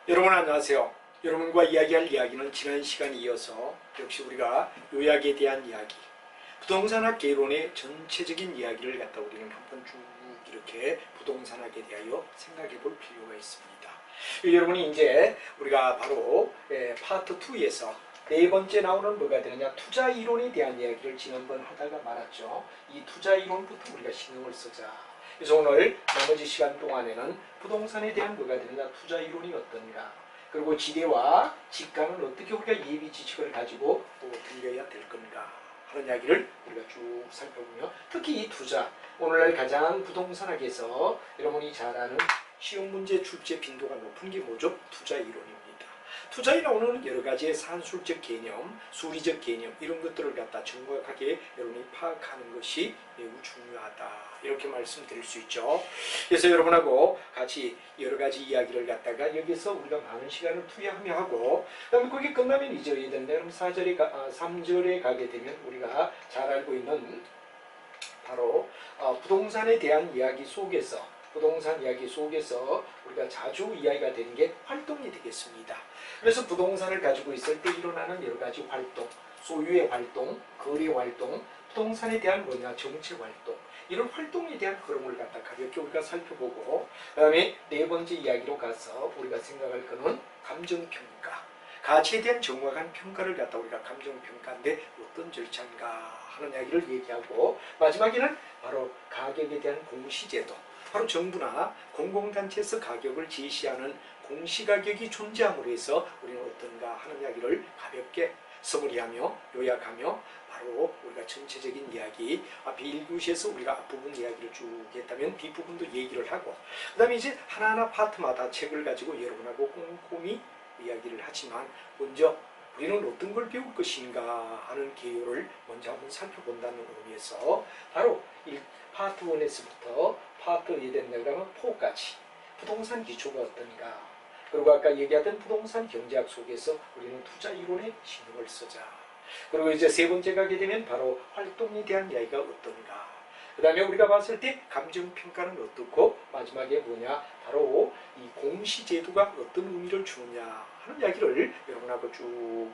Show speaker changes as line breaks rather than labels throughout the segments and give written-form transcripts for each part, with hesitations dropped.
여러분 안녕하세요. 여러분과 이야기할 이야기는 지난 시간에 이어서 역시 우리가 요약에 대한 이야기, 부동산학 개론의 전체적인 이야기를 갖다 우리는 한번 쭉 이렇게 부동산학에 대하여 생각해 볼 필요가 있습니다. 여러분이 이제 우리가 바로 파트 2에서 네 번째 나오는 뭐가 되느냐, 투자 이론에 대한 이야기를 지난번 하다가 말았죠. 이 투자 이론부터 우리가 신경을 쓰자. 그래서 오늘 나머지 시간 동안에는 부동산에 대한 뭐가 되느냐, 투자 이론이 어떤가, 그리고 지대와 집가는 어떻게 우리가 예비 지식을 가지고 들려야 될 건가 하는 이야기를 우리가 쭉 살펴보며, 특히 이 투자, 오늘날 가장 부동산학에서 여러분이 잘 아는 시험 문제 출제 빈도가 높은 게 뭐죠? 투자 이론입니다. 투자에 나오는 여러 가지의 산술적 개념, 수리적 개념, 이런 것들을 갖다 정확하게 여러분이 파악하는 것이 매우 중요하다, 이렇게 말씀드릴 수 있죠. 그래서 여러분하고 같이 여러 가지 이야기를 갖다가 여기서 우리가 많은 시간을 투여하며 하고, 그 다음에 거기 끝나면 이제 여러분 3절에 가게 되면 우리가 잘 알고 있는 바로 부동산에 대한 이야기 속에서, 부동산 이야기 속에서 우리가 자주 이야기가 되는 게 활동이 되겠습니다. 그래서 부동산을 가지고 있을 때 일어나는 여러 가지 활동, 소유의 활동, 거래 활동, 부동산에 대한 정책 활동, 이런 활동에 대한 흐름을 갖다 가볍게 우리가 살펴보고, 그 다음에 네 번째 이야기로 가서 우리가 생각할 거는 감정평가, 가치에 대한 정확한 평가를 갖다 우리가 감정평가인데 어떤 절차인가 하는 이야기를 얘기하고, 마지막에는 바로 가격에 대한 공시제도, 바로 정부나 공공단체에서 가격을 제시하는 공시가격이 존재함으로 해서 우리는 어떤가 하는 이야기를 가볍게 서머리하며 요약하며, 바로 우리가 전체적인 이야기, 앞에 1교시에서 우리가 앞부분 이야기를 쭉 했다면 뒷부분도 얘기를 하고, 그 다음에 이제 하나하나 파트마다 책을 가지고 여러분하고 꼼꼼히 이야기를 하지만, 먼저 우리는 어떤 걸 배울 것인가 하는 개요를 먼저 한번 살펴본다는 의미에서 바로 파트 1에서부터 파트 2에 된다 그러면 4까지 부동산 기초가 어떤가, 그리고 아까 얘기하던 부동산 경제학 속에서 우리는 투자 이론에 신경을 쓰자. 그리고 이제 세 번째 가게 되면 바로 활동에 대한 이야기가 어떤가, 그 다음에 우리가 봤을 때 감정평가는 어떻고, 마지막에 뭐냐, 바로 이 공시제도가 어떤 의미를 주느냐 하는 이야기를 여러분하고 쭉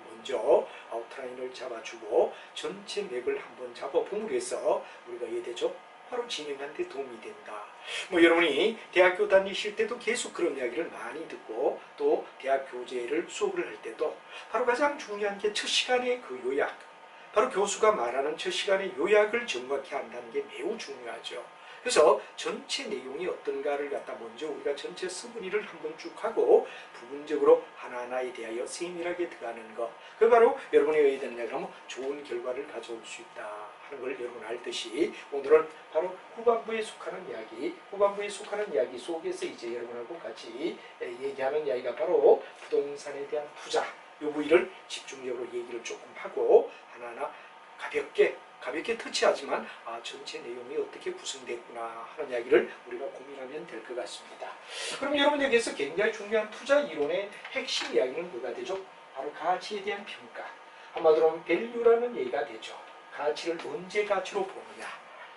먼저 아웃라인을 잡아주고 전체 맥을 한번 잡아봄으로 해서 우리가 이해되죠? 바로 진행하는 데 도움이 된다. 여러분이 대학교 다니실 때도 계속 그런 이야기를 많이 듣고, 또 대학 교재를 수업을 할 때도 바로 가장 중요한 게 첫 시간의 그 요약, 바로 교수가 말하는 첫 시간의 요약을 정확히 한다는 게 매우 중요하죠. 그래서 전체 내용이 어떤가를 갖다 먼저 우리가 전체 서문의를 한번 쭉 하고 부분적으로 하나하나에 대하여 세밀하게 들어가는 것, 그 바로 여러분이 해야 되느냐 그러면 좋은 결과를 가져올 수 있다 하는 걸 여러분 알듯이, 오늘은 바로 후반부에 속하는 이야기, 후반부에 속하는 이야기 속에서 이제 여러분하고 같이 얘기하는 이야기가 바로 부동산에 대한 투자, 이 부위를 집중적으로 얘기를 조금 하고 하나하나 가볍게 터치하지만 전체 내용이 어떻게 구성됐구나 하는 이야기를 우리가 고민하면 될 것 같습니다. 그럼 여러분 여기에서 굉장히 중요한 투자 이론의 핵심 이야기는 뭐가 되죠? 바로 가치에 대한 평가, 한마디로 밸류라는 얘기가 되죠. 가치를 언제 가치로 보느냐,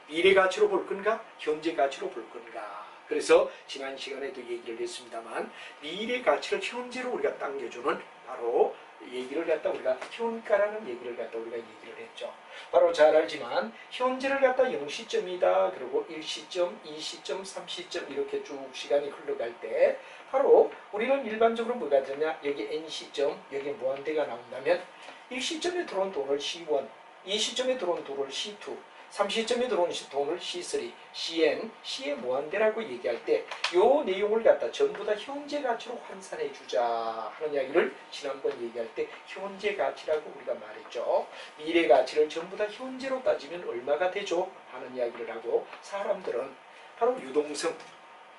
미래 가치로 볼 건가, 현재 가치로 볼 건가. 그래서 지난 시간에도 얘기를 했습니다만, 미래 가치를 현재로 우리가 당겨주는 바로 얘기를 갖다 우리가 현가라는 얘기를 갖다 우리가 얘기를 했죠. 바로 잘 알지만 현재를 갖다 0시점이다, 그리고 1시점, 2시점, 3시점 이렇게 쭉 시간이 흘러갈 때 바로 우리는 일반적으로 뭐가 되냐, 여기 N시점, 여기 무한대가 나온다면 1시점에 들어온 돈을 C1, 2시점에 들어온 돈을 C2, 3시점에 들어온 돈을 C3, CN, C의 무한대라고 얘기할 때 이 내용을 갖다 전부 다 현재 가치로 환산해 주자 하는 이야기를 지난번 얘기할 때 현재 가치라고 우리가 말했죠. 미래 가치를 전부 다 현재로 따지면 얼마가 되죠? 하는 이야기를 하고, 사람들은 바로 유동성,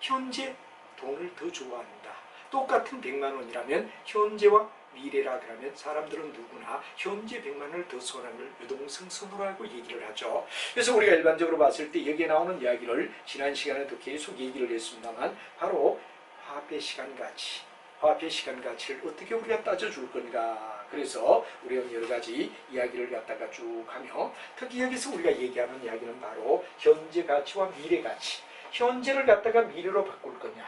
현재 돈을 더 좋아한다. 똑같은 100만 원이라면 현재와 미래라 그러면 사람들은 누구나 현재 100만 원을 더 선호하는 유동성 선호라고 얘기를 하죠. 그래서 우리가 일반적으로 봤을 때 여기에 나오는 이야기를 지난 시간에도 계속 얘기를 했습니다만, 바로 화폐 시간 가치, 화폐 시간 가치를 어떻게 우리가 따져줄 건가. 그래서 우리가 여러 가지 이야기를 갖다가 쭉 하며, 특히 여기서 우리가 얘기하는 이야기는 바로 현재 가치와 미래 가치, 현재를 갖다가 미래로 바꿀 거냐,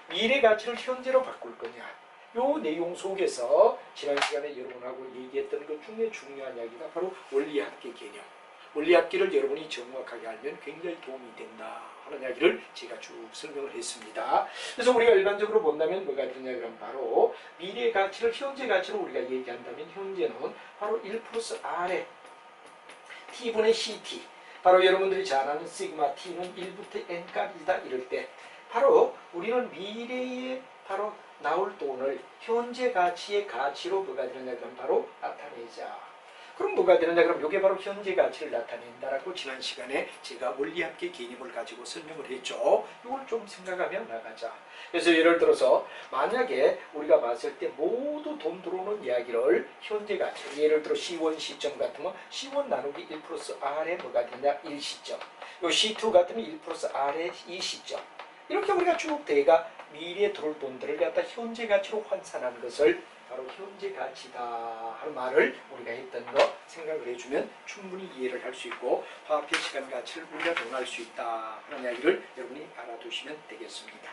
미래 가치를 현재로 바꿀 거냐, 요 내용 속에서 지난 시간에 여러분하고 얘기했던 것 중에 중요한 이야기가 바로 원리합계 개념. 원리합계를 여러분이 정확하게 알면 굉장히 도움이 된다 하는 이야기를 제가 쭉 설명을 했습니다. 그래서 우리가 일반적으로 본다면 뭐가 되냐 그러면 바로 미래 가치를 현재 가치로 우리가 얘기한다면 현재는 바로 1 플러스 R의 T분의 CT, 바로 여러분들이 잘 아는 시그마 T는 1부터 N까지다 이럴 때 바로 우리는 미래에 바로 나올 돈을 현재 가치의 가치로 뭐가 되느냐 그러면 바로 나타내자. 그럼 뭐가 되느냐 그럼 이게 바로 현재 가치를 나타낸다라고 지난 시간에 제가 원리합계 개념을 가지고 설명을 했죠. 이걸 좀 생각하며 나가자. 그래서 예를 들어서 만약에 우리가 봤을 때 모두 돈 들어오는 이야기를 현재 가치, 예를 들어 C1 시점 같으면 C1 나누기 1 플러스 R에 뭐가 되냐 1시점, 요 C2 같으면 1 플러스 R에 2시점, 이렇게 우리가 쭉 대가 미래에 들어올 돈들을 갖다 현재 가치로 환산한 것을 바로 현재 가치다 하는 말을 우리가 했던 거 생각을 해주면 충분히 이해를 할 수 있고 화폐 시간 가치를 우리가 논할 수 있다 하는 이야기를 여러분이 알아두시면 되겠습니다.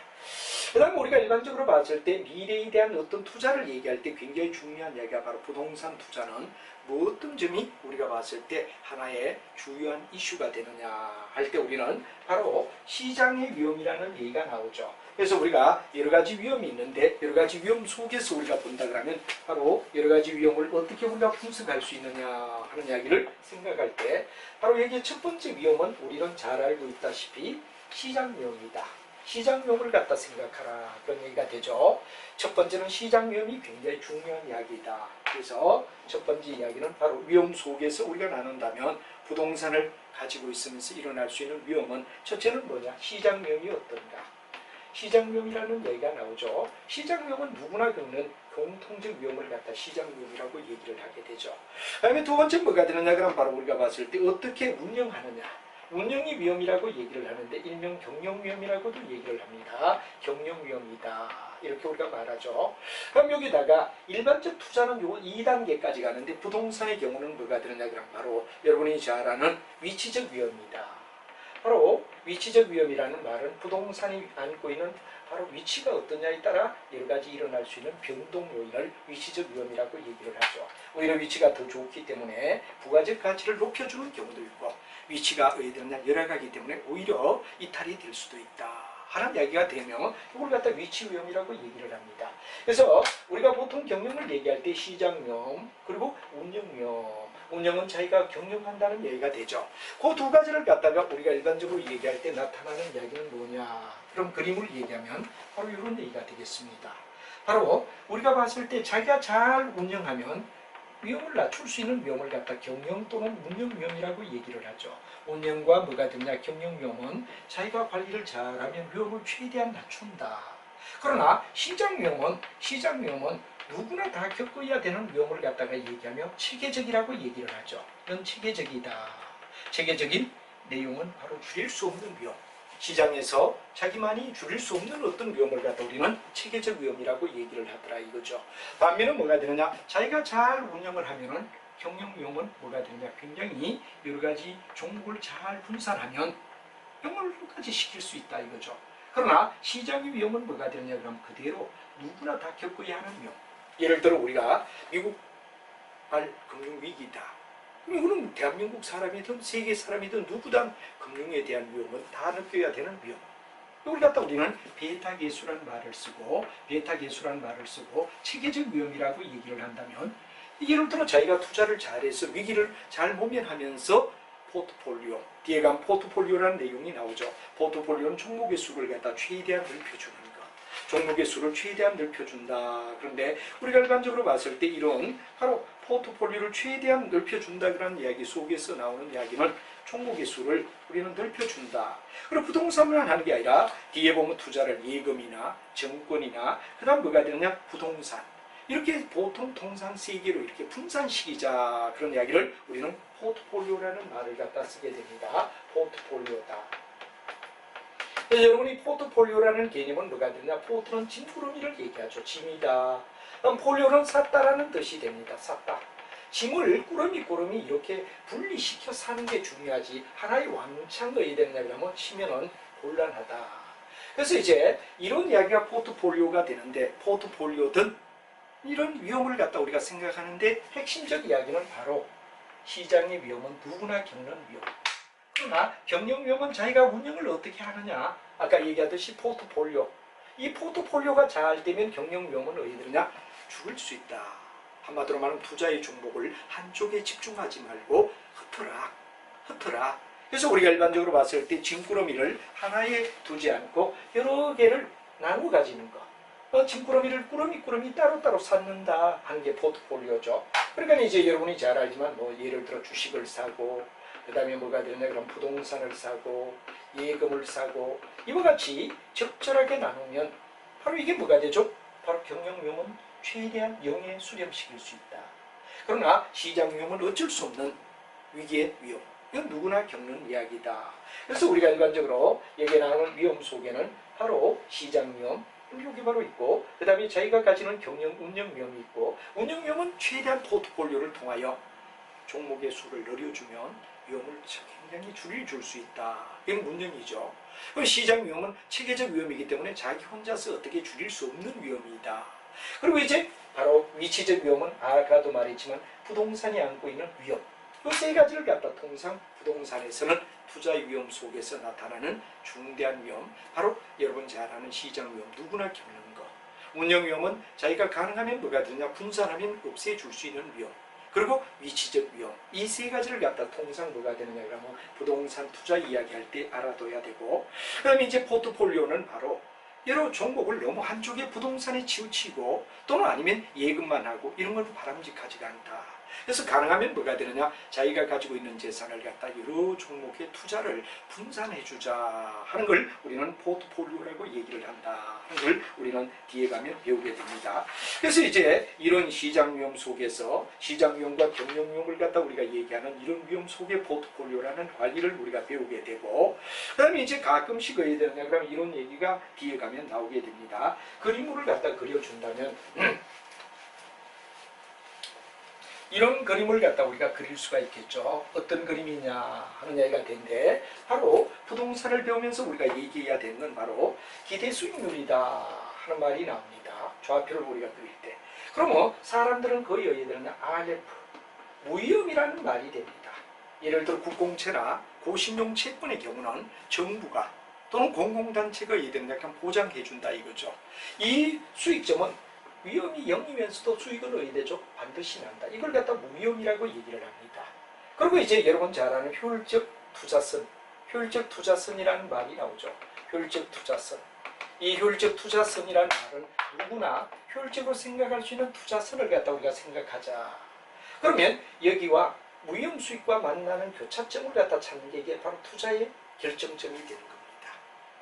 그 다음에 우리가 일반적으로 봤을 때 미래에 대한 어떤 투자를 얘기할 때 굉장히 중요한 이야기가 바로 부동산 투자는 뭐 어떤 점이 우리가 봤을 때 하나의 주요한 이슈가 되느냐 할 때 우리는 바로 시장의 위험이라는 얘기가 나오죠. 그래서 우리가 여러 가지 위험이 있는데 여러 가지 위험 속에서 우리가 본다 그러면 바로 여러 가지 위험을 어떻게 우리가 분석할 수 있느냐 하는 이야기를 생각할 때 바로 여기 첫 번째 위험은 우리는 잘 알고 있다시피 시장 위험이다. 시장 위험을 갖다 생각하라 그런 얘기가 되죠. 첫 번째는 시장 위험이 굉장히 중요한 이야기다. 그래서 첫 번째 이야기는 바로 위험 속에서 우리가 나눈다면 부동산을 가지고 있으면서 일어날 수 있는 위험은 첫째는 뭐냐? 시장 위험이 어떤가? 시장 위험이라는 얘기가 나오죠. 시장 위험은 누구나 겪는 공통적 위험을 갖다 시장 위험이라고 얘기를 하게 되죠. 그다음에 두 번째 뭐가 되느냐 그럼 바로 우리가 봤을 때 어떻게 운영하느냐. 운영이 위험이라고 얘기를 하는데 일명 경영 위험이라고도 얘기를 합니다. 경영 위험이다 이렇게 우리가 말하죠. 그럼 여기다가 일반적 투자는 요 2단계까지 가는데 부동산의 경우는 뭐가 되느냐 그럼 바로 여러분이 잘 아는 위치적 위험이다. 바로 위치적 위험이라는 말은 부동산이 안고 있는 바로 위치가 어떠냐에 따라 여러 가지 일어날 수 있는 변동 요인을 위치적 위험이라고 얘기를 하죠. 오히려 위치가 더 좋기 때문에 부가적 가치를 높여주는 경우도 있고 위치가 어디냐 열악하기 때문에 오히려 이탈이 될 수도 있다 하는 이야기가 되면 이걸 갖다 위치 위험이라고 얘기를 합니다. 그래서 우리가 보통 경영을 얘기할 때 시장 위험 그리고 운영 위험, 운영은 자기가 경영한다는 얘기가 되죠. 그 두 가지를 갖다가 우리가 일반적으로 얘기할 때 나타나는 이야기는 뭐냐? 그럼 그림을 얘기하면 바로 이런 얘기가 되겠습니다. 바로 우리가 봤을 때 자기가 잘 운영하면 위험을 낮출 수 있는 위험을 갖다 경영 또는 운영 위험이라고 얘기를 하죠. 운영과 뭐가 되냐? 경영 위험은 자기가 관리를 잘하면 위험을 최대한 낮춘다. 그러나 시장 위험은 누구나 다 겪어야 되는 위험을 갖다가 얘기하며 체계적이라고 얘기를 하죠. 이건 체계적이다. 체계적인 내용은 바로 줄일 수 없는 위험. 시장에서 자기만이 줄일 수 없는 어떤 위험을 갖다 우리는 체계적 위험이라고 얘기를 하더라 이거죠. 반면에 뭐가 되느냐? 자기가 잘 운영을 하면은 경영 위험은 뭐가 되느냐? 굉장히 여러 가지 종목을 잘 분산하면 영월까지 시킬 수 있다 이거죠. 그러나 시장의 위험은 뭐가 되느냐? 그럼 그대로 누구나 다 겪어야 하는 위험. 예를 들어 우리가 미국 발 금융위기다. 이거는 대한민국 사람이든 세계 사람이든 누구든 금융에 대한 위험은 다 느껴야 되는 위험. 이걸 갖다 우리는 베타 계수란 말을 쓰고 체계적 위험이라고 얘기를 한다면 예를 들어 자기가 투자를 잘해서 위기를 잘 모면하면서 포트폴리오, 뒤에 가면 포트폴리오라는 내용이 나오죠. 포트폴리오는 종목의 수를 갖다 최대한 넓혀주는 것. 종목의 수를 최대한 넓혀준다. 그런데 우리가 일반적으로 봤을 때 이런 바로 포트폴리오를 최대한 넓혀준다 그런 이야기 속에서 나오는 이야기는 종목의 수를 우리는 넓혀준다. 그리고 부동산만 하는 게 아니라 뒤에 보면 투자를 예금이나 정권이나 그 다음 뭐가 되느냐 부동산 이렇게 보통 통상 세 개로 이렇게 분산시키자 그런 이야기를 우리는 포트폴리오라는 말을 갖다 쓰게 됩니다. 포트폴리오다. 그래서 여러분이 포트폴리오라는 개념은 뭐가 되느냐? 포트는 짐꾸러미를 얘기하죠. 짐이다. 그럼 폴리오는 샀다라는 뜻이 됩니다. 샀다. 짐을 꾸러미 이렇게 분리시켜 사는 게 중요하지 하나의 왕창 어디 되느냐 그러면 치면은 곤란하다. 그래서 이제 이런 이야기가 포트폴리오가 되는데 포트폴리오든 이런 위험을 갖다 우리가 생각하는데 핵심적 이야기는 바로 시장의 위험은 누구나 겪는 위험. 그러나 경영 위험은 자기가 운영을 어떻게 하느냐. 아까 얘기하듯이 포트폴리오. 이 포트폴리오가 잘 되면 경영 위험은 어디 되느냐? 죽을 수 있다. 한마디로 말하면 투자의 종목을 한쪽에 집중하지 말고 흩어라. 그래서 우리가 일반적으로 봤을 때 짐꾸러미를 하나에 두지 않고 여러 개를 나누어 가지는 거. 짐꾸러미를 꾸러미 따로따로 쌓는다 하는 게 포트폴리오죠. 그러니까 이제 여러분이 잘 알지만 뭐 예를 들어 주식을 사고 그 다음에 뭐가 되느냐 그럼 부동산을 사고 예금을 사고 이와 같이 적절하게 나누면 바로 이게 뭐가 되죠? 바로 경영 위험은 최대한 0에 수렴시킬 수 있다. 그러나 시장 위험은 어쩔 수 없는 위기의 위험. 이건 누구나 겪는 이야기다. 그래서 우리가 일반적으로 얘기 나누는 위험 속에는 바로 시장 위험, 이게 바로 있고 그 다음에 자기가 가지는 경영 운영 위험이 있고 운영 위험은 최대한 포트폴리오를 통하여 종목의 수를 늘려주면 위험을 굉장히 줄일 수 있다. 이건 운영이죠. 시장 위험은 체계적 위험이기 때문에 자기 혼자서 어떻게 줄일 수 없는 위험이다. 그리고 이제 바로 위치적 위험은 아까도 말했지만 부동산이 안고 있는 위험. 이 세 가지를 갖다 통상 부동산에서는 투자 위험 속에서 나타나는 중대한 위험, 바로 여러분 잘 아는 시장 위험, 누구나 겪는 것. 운영 위험은 자기가 가능하면 뭐가 되냐, 분산하면 없애줄 수 있는 위험. 그리고 위치적 위험. 이 세 가지를 갖다 통상 뭐가 되느냐 그러면 부동산 투자 이야기할 때 알아둬야 되고, 그 다음에 이제 포트폴리오는 바로 여러 종목을 너무 한쪽에 부동산에 치우치고 또는 아니면 예금만 하고 이런 건 바람직하지가 않다. 그래서 가능하면 뭐가 되느냐, 자기가 가지고 있는 재산을 갖다 여러 종목에 투자를 분산해주자 하는 걸 우리는 포트폴리오라고 얘기를 한다 하는 걸 우리는 뒤에 가면 배우게 됩니다. 그래서 이제 이런 시장 위험 속에서 시장 위험과 경영 위험을 갖다 우리가 얘기하는 이런 위험 속의 포트폴리오라는 관리를 우리가 배우게 되고, 그 다음에 이제 가끔씩 어야 되느냐 그러면 이런 얘기가 뒤에 가면 나오게 됩니다. 그림을 갖다 그려준다면 이런 그림을 갖다 우리가 그릴 수가 있겠죠. 어떤 그림이냐 하는 얘기가 되는데, 바로 부동산을 배우면서 우리가 얘기해야 되는 건 바로 기대 수익률이다 하는 말이 나옵니다. 좌표를 우리가 그릴 때. 그러면 사람들은 거의 어디에 되느냐, RF, 무위험이라는 말이 됩니다. 예를 들어 국공채나 고신용 채권의 경우는 정부가 또는 공공단체가 어디에 되느냐, 약간 보장해준다 이거죠. 이 수익점은 위험이 0이면서도 수익은 어디 되죠? 반드시 난다. 이걸 갖다 무위험이라고 얘기를 합니다. 그리고 이제 여러분 잘 아는 효율적 투자선, 효율적 투자선이라는 말이 나오죠. 효율적 투자선. 이 효율적 투자선이라는 말은 누구나 효율적으로 생각할 수 있는 투자선을 갖다 우리가 생각하자. 그러면 여기와 무위험 수익과 만나는 교차점을 갖다 찾는 게 이게 바로 투자의 결정점이 되는 겁니다.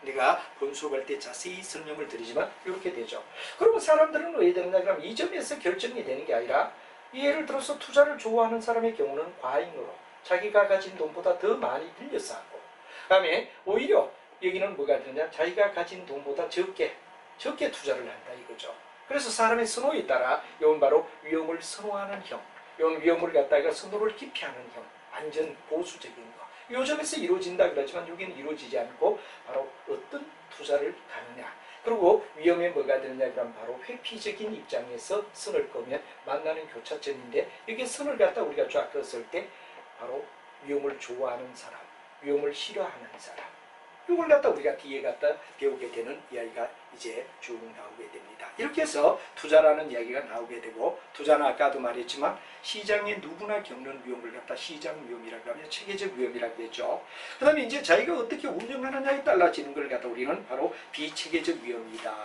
내가 본수업할 때 자세히 설명을 드리지만 이렇게 되죠. 그러면 사람들은 왜 되느냐 그러면 이 점에서 결정이 되는 게 아니라, 예를 들어서 투자를 좋아하는 사람의 경우는 과잉으로 자기가 가진 돈보다 더 많이 빌려서 하고, 그 다음에 오히려 여기는 뭐가 되느냐, 자기가 가진 돈보다 적게 투자를 한다 이거죠. 그래서 사람의 선호에 따라 이건 바로 위험을 선호하는 형, 이건 위험을 갖다가 선호를 기피하는 형, 안전 보수적인 거. 이 점에서 이루어진다 그러지만 여기는 이루어지지 않고 바로 어떤 투자를 가느냐, 그리고 위험에 뭐가 되느냐 그러면 바로 회피적인 입장에서 선을 그으면 만나는 교차점인데, 여기 선을 갖다 우리가 쫙 그었을 때 바로 위험을 좋아하는 사람, 위험을 싫어하는 사람, 이걸 갖다 우리가 뒤에 갖다 배우게 되는 이야기가 이제 쭉 나오게 됩니다. 이렇게 해서 투자라는 이야기가 나오게 되고, 투자는 아까도 말했지만 시장에 누구나 겪는 위험을 갖다 시장 위험이라고 하면 체계적 위험이라고 했죠. 그 다음에 이제 자기가 어떻게 운영하느냐에 달라지는 걸 갖다 우리는 바로 비체계적 위험이다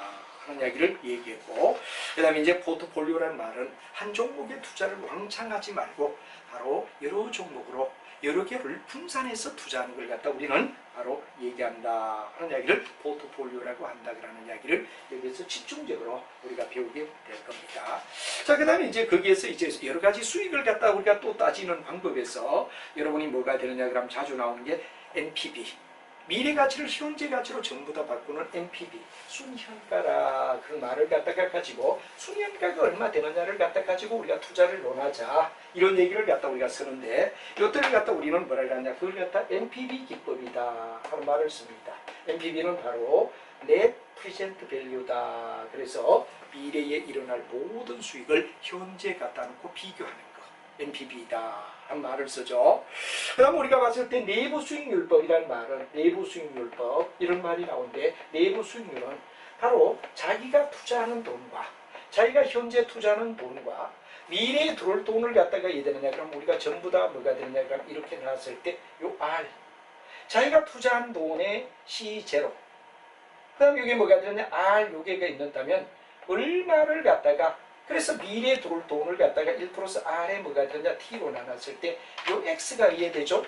하는 이야기를 얘기했고, 그 다음에 이제 포트폴리오라는 말은 한 종목에 투자를 왕창 하지 말고 바로 여러 종목으로 여러 개를 분산해서 투자하는 걸 갖다 우리는 바로 얘기한다 하는 이야기를 포트폴리오라고 한다 그러는 이야기를 여기서 집중적으로 우리가 배우게 될 겁니다. 자, 그 다음에 이제 거기에서 이제 여러 가지 수익을 갖다 우리가 또 따지는 방법에서 여러분이 뭐가 되느냐 그러면 자주 나오는 게 NPV, 미래 가치를 현재 가치로 전부 다 바꾸는 NPV, 순현가라 그런 말을 갖다가 가지고 순현가가 얼마 되느냐를 갖다 가지고 우리가 투자를 논하자 이런 얘기를 갖다 우리가 쓰는데, 이것들을 갖다 우리는 뭐라고 하냐, 그걸 갖다 NPV 기법이다 하는 말을 씁니다. NPV는 바로 net present value다. 그래서 미래에 일어날 모든 수익을 현재 갖다 놓고 비교하는 거. NPV다. 한 말을 쓰죠. 그 다음 우리가 봤을 때 내부 수익률법이라는 말은 내부 수익률법 이런 말이 나오는데 내부 수익률은 바로 자기가 투자하는 돈과 자기가 현재 투자하는 돈과 미래에 들어올 돈을 갖다가 얘되느냐 그럼 우리가 전부 다 뭐가 되느냐 그럼 이렇게 나왔을 때 요 R 자기가 투자한 돈의 C0 그 다음 이게 뭐가 되느냐 R 요게가 있는다면 얼마를 갖다가 그래서 미래에 들어올 돈을 갖다가 1 플러스 R에 뭐가 되느냐 T로 나눴을 때 요 X가 이해되죠?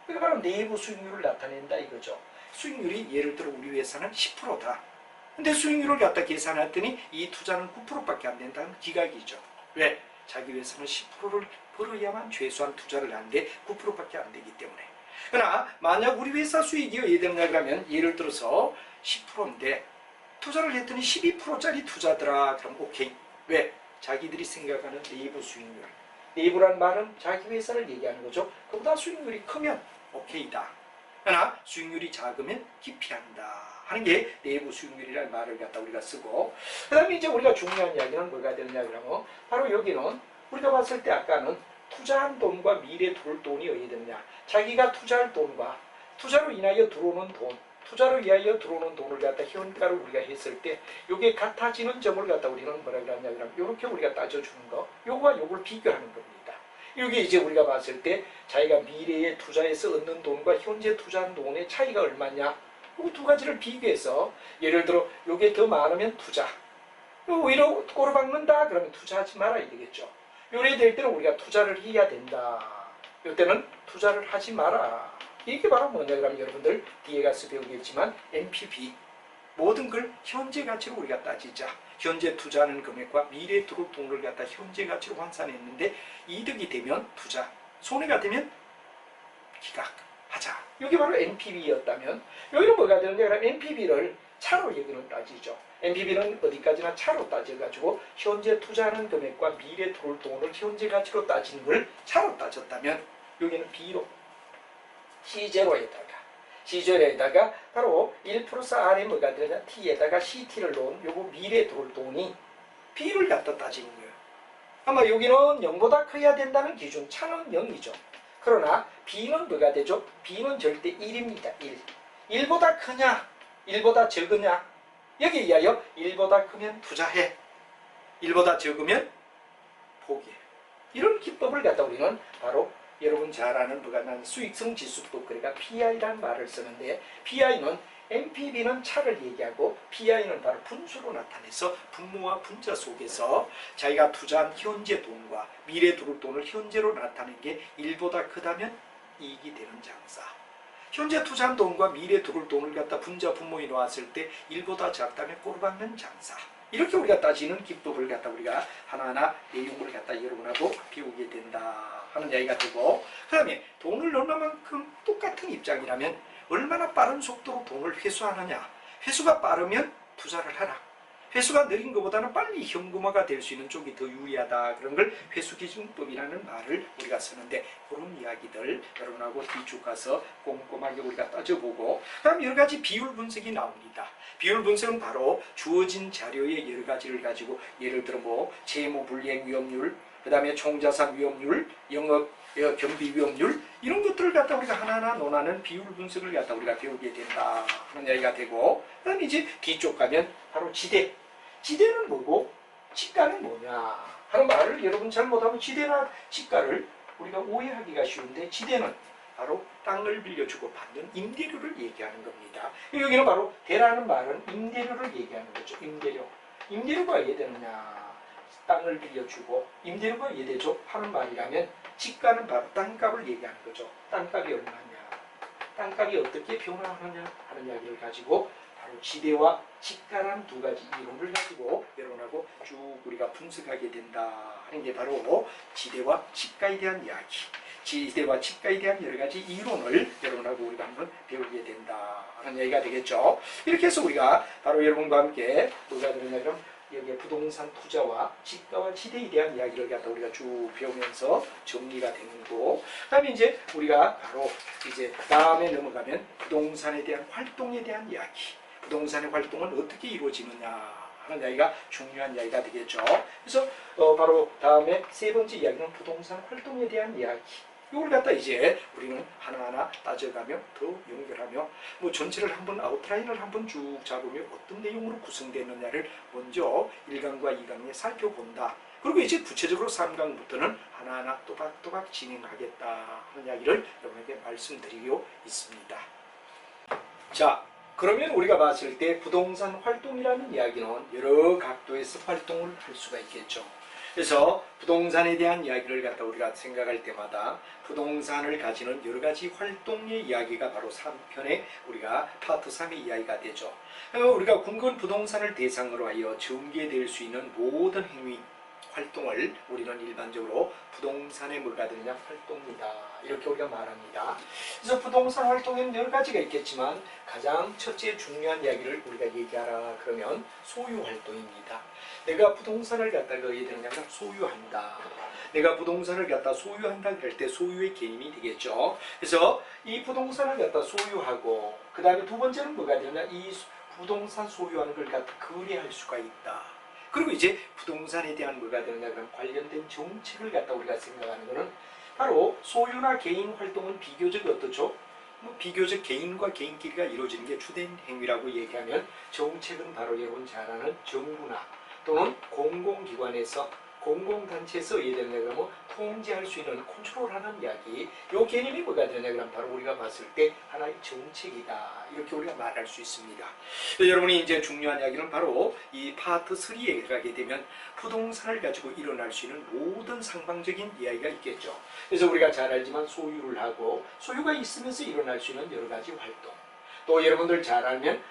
그게 바로 내부 수익률을 나타낸다 이거죠. 수익률이 예를 들어 우리 회사는 10%다. 근데 수익률을 갖다 계산했더니 이 투자는 9%밖에 안 된다는 기각이죠. 왜? 자기 회사는 10%를 벌어야만 최소한 투자를 하는데 9%밖에 안 되기 때문에. 그러나 만약 우리 회사 수익이 예되느냐 그러면 예를 들어서 10%인데 투자를 했더니 12%짜리 투자더라. 그럼 오케이. 왜? 자기들이 생각하는 내부 수익률. 내부란 말은 자기 회사를 얘기하는 거죠. 그보다 수익률이 크면 오케이다. 그러나 수익률이 작으면 기피한다 하는 게 내부 수익률이라는 말을 갖다 우리가 쓰고 그 다음에 이제 우리가 중요한 이야기는 뭐가 되느냐 그러면 바로 여기는 우리가 봤을 때 아까는 투자한 돈과 미래에 들어올 돈이 어디 되느냐 자기가 투자할 돈과 투자로 인하여 들어오는 돈 투자로 인하여 들어오는 돈을 갖다 현가로 우리가 했을 때 이게 같아지는 점을 갖다 우리는 뭐라 그러냐 그러면 이렇게 우리가 따져주는 거 요거와 요걸 비교하는 겁니다. 이게 이제 우리가 봤을 때 자기가 미래에 투자해서 얻는 돈과 현재 투자한 돈의 차이가 얼마냐 이 두 가지를 비교해서 예를 들어 요게 더 많으면 투자 오히려 꼬르박는다 그러면 투자하지 말아야 되겠죠. 요래 될 때는 우리가 투자를 해야 된다. 요때는 투자를 하지 마라. 이게 바로 뭐냐 그러면 여러분들 뒤에 가서 배우겠지만 NPV 모든 걸 현재 가치로 우리가 따지자. 현재 투자하는 금액과 미래에 들어올 돈을 갖다 현재 가치로 환산했는데 이득이 되면 투자, 손해가 되면 기각하자. 이게 바로 NPV였다면 여기는 뭐가 되느냐 그러면 NPV를 차로 여기는 따지죠. NPV는 어디까지나 차로 따져가지고 현재 투자하는 금액과 미래에 들어올 돈을 현재 가치로 따지는 걸 차로 따졌다면 여기는 B로 C0에다가 바로 1 플러스 R에 뭐가 되느냐 T에다가 CT를 놓은 요거 미래에 들어올 돈이 B를 갖다 따지는 거예요. 아마 여기는 0보다 커야 된다는 기준 차는 0이죠. 그러나 B는 뭐가 되죠? B는 절대 1입니다. 1. 1보다 크냐? 1보다 적으냐? 여기에 의하여 1보다 크면 투자해. 1보다 적으면 포기해. 이런 기법을 갖다 우리는 바로 여러분 잘 아는 부가난 수익성 지수법 그러니까 PI라는 말을 쓰는데 PI는 NPV는 차를 얘기하고 PI는 바로 분수로 나타내서 분모와 분자 속에서 자기가 투자한 현재 돈과 미래 들어올 돈을 현재로 나타낸 게 1보다 크다면 이익이 되는 장사. 현재 투자한 돈과 미래 들어올 돈을 갖다 분자 분모에 놓았을 때 1보다 작다면 꼴박는 장사. 이렇게 우리가 따지는 기법을 갖다 우리가 하나하나 내용을 갖다 여러분하고 배우게 된다 하는 이야기가 되고 그 다음에 돈을 얼마만큼 똑같은 입장이라면 얼마나 빠른 속도로 돈을 회수하느냐. 회수가 빠르면 투자를 하라. 회수가 느린 것보다는 빨리 현금화가 될 수 있는 쪽이 더 유리하다. 그런 걸 회수기준법이라는 말을 우리가 쓰는데 그런 이야기들 여러분하고 뒤쭉 가서 꼼꼼하게 우리가 따져보고 그다음 여러 가지 비율 분석이 나옵니다. 비율 분석은 바로 주어진 자료의 여러 가지를 가지고 예를 들어 뭐 재무불이행 위험률, 그 다음에 총자산 위험률, 영업 경비 위험률 이런 것들을 갖다 우리가 하나하나 논하는 비율 분석을 갖다 우리가 배우게 된다 하는 이야기가 되고 그 다음에 이제 뒤쪽 가면 바로 지대. 지대는 뭐고 지가는 뭐냐 하는 말을 여러분 잘못하면 지대나 지가를 우리가 오해하기가 쉬운데 지대는 바로 땅을 빌려주고 받는 임대료를 얘기하는 겁니다. 여기는 바로 대라는 말은 임대료를 얘기하는 거죠. 임대료. 임대료가 왜 되느냐. 땅을 빌려주고 임대료가 왜 되죠? 하는 말이라면 지가는 바로 땅값을 얘기하는 거죠. 땅값이 얼마냐. 땅값이 어떻게 변화하느냐 하는 이야기를 가지고 바로 지대와 지가라는 두 가지 이론을 가지고 여러분하고 쭉 우리가 분석하게 된다 하는 게 바로 지대와 지가에 대한 이야기. 지대와 지가에 대한 여러 가지 이론을 여러분하고 우리가 한번 배우게 된다 하는 이야기가 되겠죠. 이렇게 해서 우리가 바로 여러분과 함께 뭐가 되느냐 그럼 여기에 부동산 투자와 지가와 지대에 대한 이야기를 갖다 우리가 쭉 배우면서 정리가 되는 거고 그 다음에 이제 우리가 바로 이제 다음에 넘어가면 부동산에 대한 활동에 대한 이야기 부동산의 활동은 어떻게 이루어지느냐 하는 이야기가 중요한 이야기가 되겠죠. 그래서 바로 다음에 세 번째 이야기는 부동산 활동에 대한 이야기. 이걸 갖다 이제 우리는 하나하나 따져가며 더 연결하며 뭐 전체를 한번 아웃라인을 한번 쭉 잡으며 어떤 내용으로 구성되느냐를 먼저 1강과 2강에 살펴본다. 그리고 이제 구체적으로 3강부터는 하나하나 또박또박 진행하겠다 하는 이야기를 여러분에게 말씀드리고 있습니다. 자, 그러면 우리가 봤을 때 부동산 활동이라는 이야기는 여러 각도에서 활동을 할 수가 있겠죠. 그래서 부동산에 대한 이야기를 갖다 우리가 생각할 때마다 부동산을 가지는 여러 가지 활동의 이야기가 바로 3편의 우리가 파트 3의 이야기가 되죠. 우리가 궁극은 부동산을 대상으로 하여 전개될 수 있는 모든 행위, 활동을 우리는 일반적으로 부동산에 뭐가 되느냐 활동이다 이렇게 우리가 말합니다. 그래서 부동산 활동에는 여러 가지가 있겠지만 가장 첫째 중요한 이야기를 우리가 얘기하라 그러면 소유 활동입니다. 내가 부동산을 갖다가 어디에 되느냐면 소유한다. 내가 부동산을 갖다 소유한다 그럴 때 소유의 개념이 되겠죠. 그래서 이 부동산을 갖다 소유하고 그 다음에 두 번째는 뭐가 되느냐 이 부동산 소유하는 걸 갖다 거래할 수가 있다. 그리고 이제 부동산에 대한 뭐가 되느냐 그런 관련된 정책을 갖다 우리가 생각하는 것은 바로 소유나 개인 활동은 비교적 어떻죠? 비교적 개인과 개인끼리가 이루어지는 게 주된 행위라고 얘기하면 정책은 바로 여러분 잘 아는 정부나 또는 공공기관에서 공공단체에서 예되는 그러면 통제할 수 있는 컨트롤하는 이야기 이 개념이 뭐가 되냐 그러면 바로 우리가 봤을 때 하나의 정책이다 이렇게 우리가 말할 수 있습니다. 여러분이 이제 중요한 이야기는 바로 이 파트 3에 들어가게 되면 부동산을 가지고 일어날 수 있는 모든 상방적인 이야기가 있겠죠. 그래서 우리가 잘 알지만 소유를 하고 소유가 있으면서 일어날 수 있는 여러 가지 활동 또 여러분들 잘 알면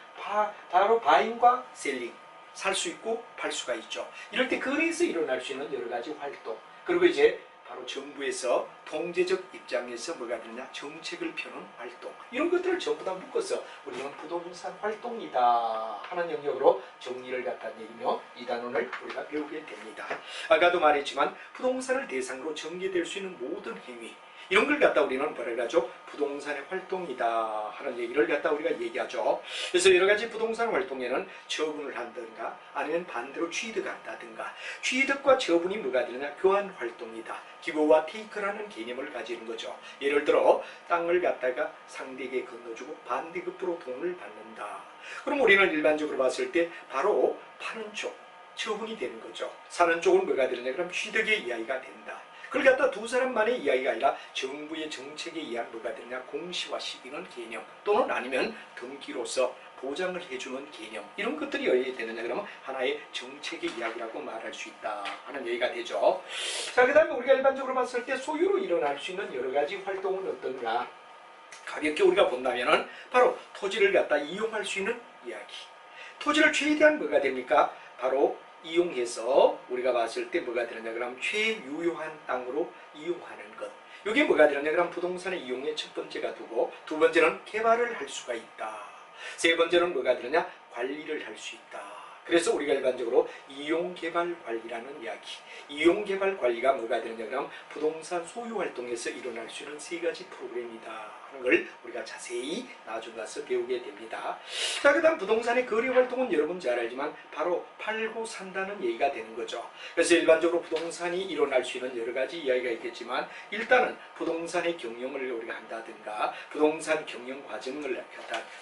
바로 바잉과 셀링 살 수 있고 팔 수가 있죠. 이럴 때 거래에서 일어날 수 있는 여러 가지 활동 그리고 이제 바로 정부에서 통제적 입장에서 뭐가 되느냐 정책을 펴는 활동 이런 것들을 전부 다 묶어서 우리는 부동산 활동이다 하는 영역으로 정리를 갖다 내리며 이 단원을 우리가 배우게 됩니다. 아까도 말했지만 부동산을 대상으로 전개될 수 있는 모든 행위 이런 걸 갖다 우리는 뭐라 하죠? 부동산의 활동이다 하는 얘기를 갖다 우리가 얘기하죠. 그래서 여러 가지 부동산 활동에는 처분을 한다든가 아니면 반대로 취득한다든가 취득과 처분이 뭐가 되느냐 교환 활동이다. 기브와 테이크라는 개념을 가지는 거죠. 예를 들어 땅을 갖다가 상대에게 건너주고 반대급부로 돈을 받는다. 그럼 우리는 일반적으로 봤을 때 바로 파는 쪽 처분이 되는 거죠. 사는 쪽은 뭐가 되느냐 그럼 취득의 이야기가 된다. 그걸 갖다 두 사람만의 이야기가 아니라 정부의 정책에 의한 뭐가 되느냐 공시화 시키는 개념 또는 아니면 등기로서 보장을 해주는 개념 이런 것들이 어디에 되느냐 그러면 하나의 정책의 이야기라고 말할 수 있다 하는 얘기가 되죠. 자, 그 다음에 우리가 일반적으로 봤을 때 소유로 일어날 수 있는 여러 가지 활동은 어떤가 가볍게 우리가 본다면은 바로 토지를 갖다 이용할 수 있는 이야기 토지를 최대한 뭐가 됩니까 바로 이용해서 우리가 봤을 때 뭐가 되느냐 그러면 최유효한 땅으로 이용하는 것 이게 뭐가 되느냐 그러면 부동산의 이용의 첫 번째가 두고 두 번째는 개발을 할 수가 있다 세 번째는 뭐가 되느냐 관리를 할 수 있다. 그래서 우리가 일반적으로 이용개발관리라는 이야기 이용개발 관리가 뭐가 되느냐 그러면 부동산 소유 활동에서 일어날 수 있는 세 가지 프로그램이다 하는 걸 우리가 자세히 나중 가서 배우게 됩니다. 자, 그 다음 부동산의 거래 활동은 여러분 잘 알지만 바로 팔고 산다는 얘기가 되는 거죠. 그래서 일반적으로 부동산이 일어날 수 있는 여러 가지 이야기가 있겠지만 일단은 부동산의 경영을 우리가 한다든가 부동산 경영 과정을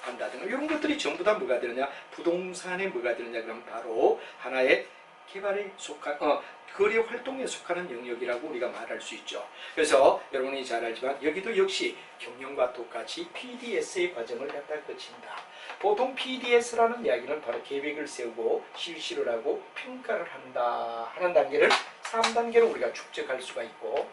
한다든가 이런 것들이 전부 다 뭐가 되느냐 부동산에 뭐가 되느냐 그러면 바로 하나의 개발에 속한 거래 활동에 속하는 영역이라고 우리가 말할 수 있죠. 그래서 여러분이 잘 알지만 여기도 역시 경영과 똑같이 PDS의 과정을 갖다 거친다. 보통 PDS라는 이야기는 바로 계획을 세우고 실시를 하고 평가를 한다 하는 단계를 3단계로 우리가 축적할 수가 있고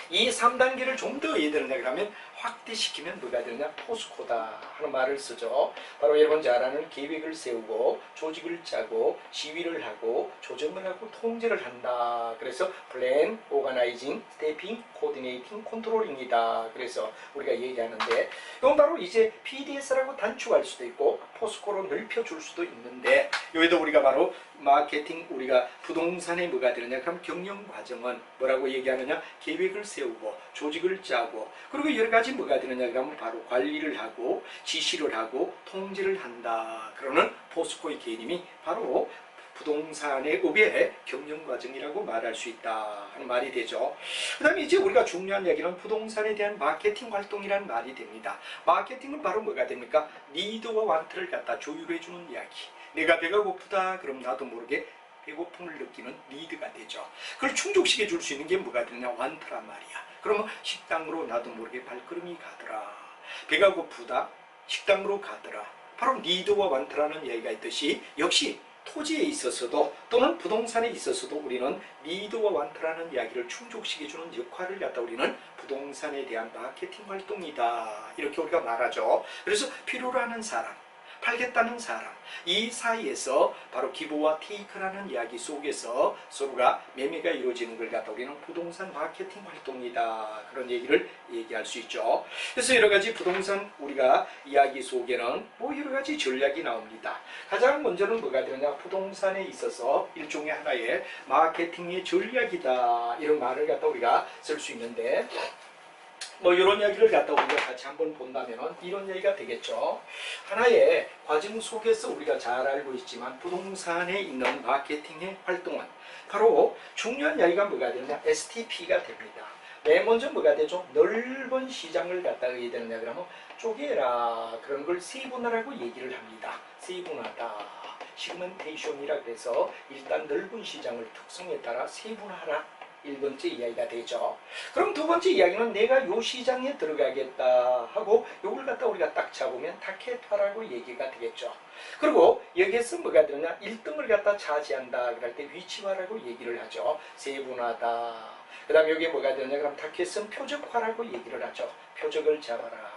이 3단계를 좀 더 예들었냐 그러면 확대시키면 뭐가 되느냐 포스코다 하는 말을 쓰죠. 바로 여러분 잘 아는 계획을 세우고 조직을 짜고 시위를 하고 조정을 하고 통제를 한다. 그래서 플랜, 오가나이징, 스태핑, 코디네이팅, 컨트롤링이다. 그래서 우리가 얘기하는데 이건 바로 이제 PDS라고 단축할 수도 있고 포스코로 넓혀줄 수도 있는데 여기도 우리가 바로 마케팅 우리가 부동산에 뭐가 되느냐 그럼 경영 과정은 뭐라고 얘기하느냐 계획을 세우고 조직을 짜고 그리고 여러 가지 뭐가 되느냐 그러면 바로 관리를 하고 지시를 하고 통제를 한다. 그러는 포스코의 개념이 바로 부동산의 업의 경영 과정이라고 말할 수 있다 하는 말이 되죠. 그 다음에 이제 우리가 중요한 이야기는 부동산에 대한 마케팅 활동이라는 말이 됩니다. 마케팅은 바로 뭐가 됩니까? 니드와 완트를 갖다 조율해주는 이야기. 내가 배가 고프다 그럼 나도 모르게 배고픔을 느끼는 니드가 되죠. 그걸 충족시켜 줄 수 있는 게 뭐가 되냐 완트란 말이야. 그러면 식당으로 나도 모르게 발걸음이 가더라. 배가 고프다 식당으로 가더라. 바로 니드와 완트라는 이야기가 있듯이 역시 토지에 있어서도 또는 부동산에 있어서도 우리는 니드와 완트라는 이야기를 충족시켜주는 역할을 갖다 우리는 부동산에 대한 마케팅 활동이다. 이렇게 우리가 말하죠. 그래서 필요로 하는 사람, 팔겠다는 사람, 이 사이에서 바로 기브와 테이크라는 이야기 속에서 서로가 매매가 이루어지는 걸 갖다 우리는 부동산 마케팅 활동이다. 그런 얘기를 얘기할 수 있죠. 그래서 여러 가지 부동산 우리가 이야기 속에는 뭐 여러 가지 전략이 나옵니다. 가장 먼저는 뭐가 되느냐 부동산에 있어서 일종의 하나의 마케팅의 전략이다. 이런 말을 갖다 우리가 쓸 수 있는데 뭐 이런 이야기를 갖다 우리가 같이 한번 본다면 이런 이야기가 되겠죠. 하나의 과정 속에서 우리가 잘 알고 있지만 부동산에 있는 마케팅의 활동은 바로 중요한 이야기가 뭐가 되느냐 STP가 됩니다. 맨 먼저 뭐가 되죠? 넓은 시장을 갖다 해야 되느냐 그러면 쪼개라 그런 걸 세분화라고 얘기를 합니다. 세분화다. 시그멘테이션이라 그래서 일단 넓은 시장을 특성에 따라 세분화하라. 1번째 이야기가 되죠. 그럼 두 번째 이야기는 내가 요 시장에 들어가겠다 하고 요걸 갖다 우리가 딱 잡으면 타켓화라고 얘기가 되겠죠. 그리고 여기에서 뭐가 되느냐 1등을 갖다 차지한다 그럴 때 위치화라고 얘기를 하죠. 세분화다. 그 다음에 여기에 뭐가 되느냐 그럼 타켓은 표적화라고 얘기를 하죠. 표적을 잡아라.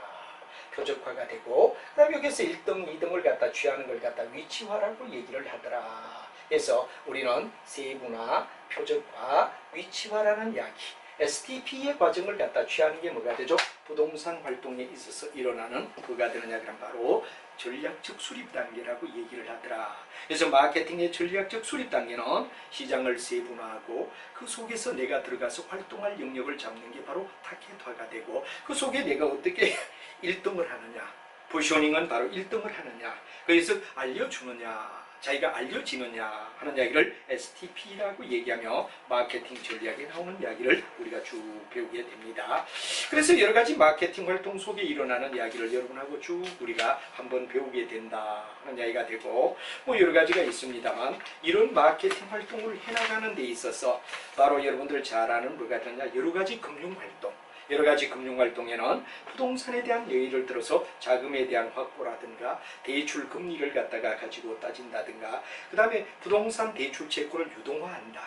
표적화가 되고 그 다음에 여기에서 1등, 2등을 갖다 취하는 걸 갖다 위치화라고 얘기를 하더라. 그래서 우리는 세분화, 표적화, 위치화라는 이야기 STP의 과정을 갖다 취하는 게 뭐가 되죠? 부동산 활동에 있어서 일어나는 뭐가 되느냐 그럼 바로 전략적 수립 단계라고 얘기를 하더라. 그래서 마케팅의 전략적 수립 단계는 시장을 세분화하고 그 속에서 내가 들어가서 활동할 영역을 잡는 게 바로 타겟화가 되고 그 속에 내가 어떻게 1등을 하느냐 포지셔닝은 바로 1등을 하느냐 그래서 알려주느냐 자기가 알려지느냐 하는 이야기를 STP라고 얘기하며 마케팅 전략에 나오는 이야기를 우리가 쭉 배우게 됩니다. 그래서 여러 가지 마케팅 활동 속에 일어나는 이야기를 여러분하고 쭉 우리가 한번 배우게 된다 하는 이야기가 되고 뭐 여러 가지가 있습니다만 이런 마케팅 활동을 해나가는 데 있어서 바로 여러분들 잘 아는 뭐가 되느냐 여러 가지 금융 활동 여러 가지 금융활동에는 부동산에 대한 예의를 들어서 자금에 대한 확보라든가 대출 금리를 갖다가 가지고 따진다든가 그 다음에 부동산 대출 채권을 유동화한다.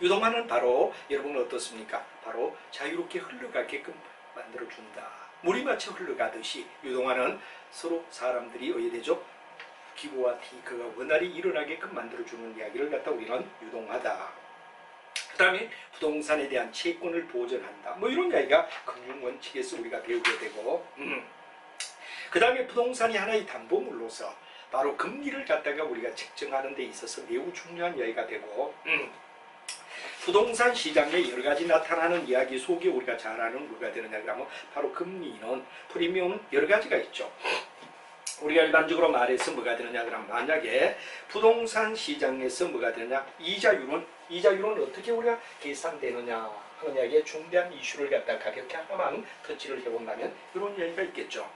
유동화는 바로 여러분 어떻습니까? 바로 자유롭게 흘러가게끔 만들어준다. 물이 맞춰 흘러가듯이 유동화는 서로 사람들이 어디되죠? 기부와 테이크가 원활히 일어나게끔 만들어주는 이야기를 갖다 우리는 유동화다. 그 다음에 부동산에 대한 채권을 보전한다. 뭐 이런 이야기가 금융원칙에서 우리가 배우게 되고 그 다음에 부동산이 하나의 담보물로서 바로 금리를 갖다가 우리가 책정하는 데 있어서 매우 중요한 이야기가 되고 부동산 시장에 여러 가지 나타나는 이야기 속에 우리가 잘 아는 뭐가 되느냐 그러면 바로 금리는 프리미엄 여러 가지가 있죠. 우리가 일반적으로 말해서 뭐가 되느냐 그러면 만약에 부동산 시장에서 뭐가 되느냐 이자율은 어떻게 우리가 계산되느냐 하는 이야기에 중대한 이슈를 갖다 가볍게 하나만 터치를 해본다면 이런 이야기가 있겠죠.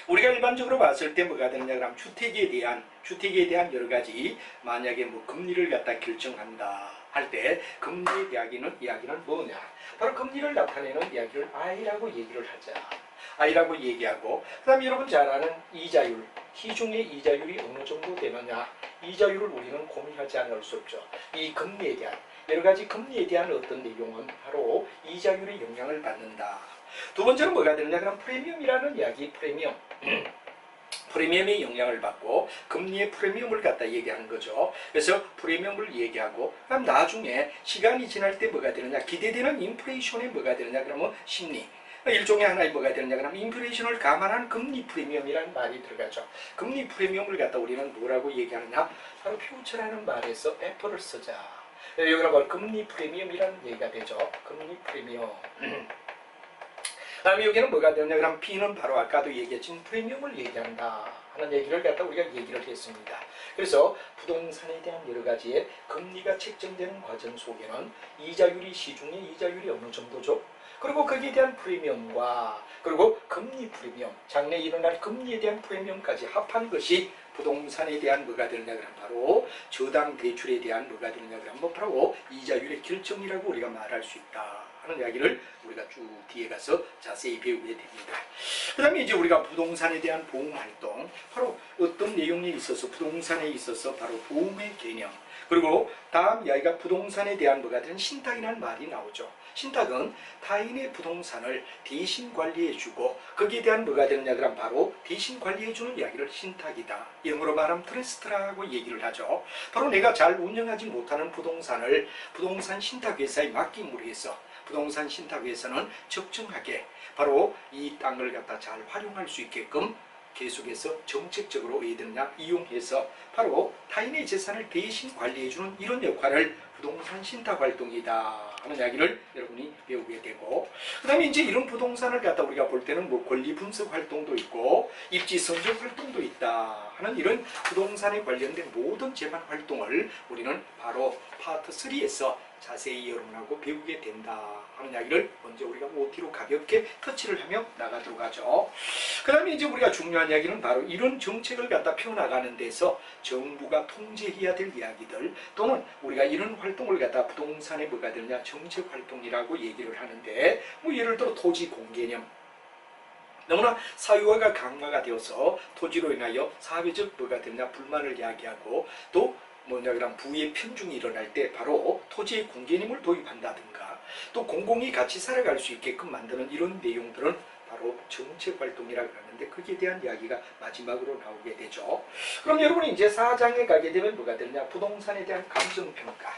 우리가 일반적으로 봤을 때 뭐가 되느냐 그러면 주택에 대한 여러 가지 만약에 뭐 금리를 갖다 결정한다 할 때 금리의 이야기는 뭐냐 바로 금리를 나타내는 이야기를 I라고 얘기를 하자. I라고 얘기하고 그 다음에 여러분 잘 아는 이자율 시중의 이자율이 어느 정도 되느냐 이자율을 우리는 고민하지 않을 수 없죠. 이 금리에 대한 여러 가지 금리에 대한 어떤 내용은 바로 이자율의 영향을 받는다. 두 번째는 뭐가 되느냐 그럼 프리미엄이라는 이야기 프리미엄의 영향을 받고 금리의 프리미엄을 갖다 얘기하는 거죠. 그래서 프리미엄을 얘기하고 그럼 나중에 시간이 지날 때 뭐가 되느냐 기대되는 인플레이션에 뭐가 되느냐 그러면 심리 일종의 하나의 뭐가 되느냐 그러면 인플레이션을 감안한 금리 프리미엄이라는 말이 들어가죠. 금리 프리미엄을 갖다 우리는 뭐라고 얘기하느냐, 바로 퓨처라는 말에서 F를 쓰자. 여기가 바로 금리 프리미엄이라는 얘기가 되죠. 금리 프리미엄. 다음에 여기는 뭐가 되느냐 그러면 P는 바로 아까도 얘기했지만 프리미엄을 얘기한다 하는 얘기를 갖다 우리가 얘기를 했습니다. 그래서 부동산에 대한 여러 가지의 금리가 책정되는 과정 속에는 이자율이, 시중의 이자율이 어느 정도죠? 그리고 거기에 대한 프리미엄과 그리고 금리 프리미엄, 장래 일어날 금리에 대한 프리미엄까지 합한 것이 부동산에 대한 뭐가 되느냐 그러면 바로 저당 대출에 대한 뭐가 되느냐 그러면 바로 이자율의 결정이라고 우리가 말할 수 있다 하는 이야기를 우리가 쭉 뒤에 가서 자세히 배우게 됩니다. 그 다음에 이제 우리가 부동산에 대한 보험활동, 바로 어떤 내용에 있어서 부동산에 있어서 바로 보험의 개념, 그리고 다음 이야기가 부동산에 대한 뭐가 되는 신탁이라는 말이 나오죠. 신탁은 타인의 부동산을 대신 관리해주고 거기에 대한 뭐가 되느냐 그러면 바로 대신 관리해주는 이야기를 신탁이다. 영어로 말하면 트러스트라고 얘기를 하죠. 바로 내가 잘 운영하지 못하는 부동산을 부동산 신탁회사에 맡김으로 해서 부동산 신탁회사는 적정하게 바로 이 땅을 갖다 잘 활용할 수 있게끔 계속해서 정책적으로 왜 되느냐 이용해서 바로 타인의 재산을 대신 관리해주는 이런 역할을 부동산 신탁 활동이다 하는 이야기를 여러분이 배우게 되고, 그 다음에 이제 이런 부동산을 갖다 우리가 볼 때는 뭐 권리 분석 활동도 있고 입지 선정 활동도 있다 하는 이런 부동산에 관련된 모든 재반 활동을 우리는 바로 파트 3에서 자세히 여러분하고 배우게 된다 하는 이야기를 먼저 우리가 OT로 가볍게 터치를 하며 나가도록 하죠. 그 다음에 이제 우리가 중요한 이야기는 바로 이런 정책을 갖다 펴나가는 데서 정부가 통제해야 될 이야기들, 또는 우리가 이런 활동을 갖다 부동산에 뭐가 되느냐 정책 활동이라고 얘기를 하는데, 뭐 예를 들어 토지 공개념, 너무나 사유화가 강화가 되어서 토지로 인하여 사회적 뭐가 되느냐 불만을 야기하고, 또 뭐냐 그럼 부의 편중이 일어날 때 바로 토지의 공개념을 도입한다든가, 또 공공이 같이 살아갈 수 있게끔 만드는 이런 내용들은 바로 정책활동이라고 하는데, 거기에 대한 이야기가 마지막으로 나오게 되죠. 그럼 여러분이 이제 4장에 가게 되면 뭐가 되느냐, 부동산에 대한 감정평가,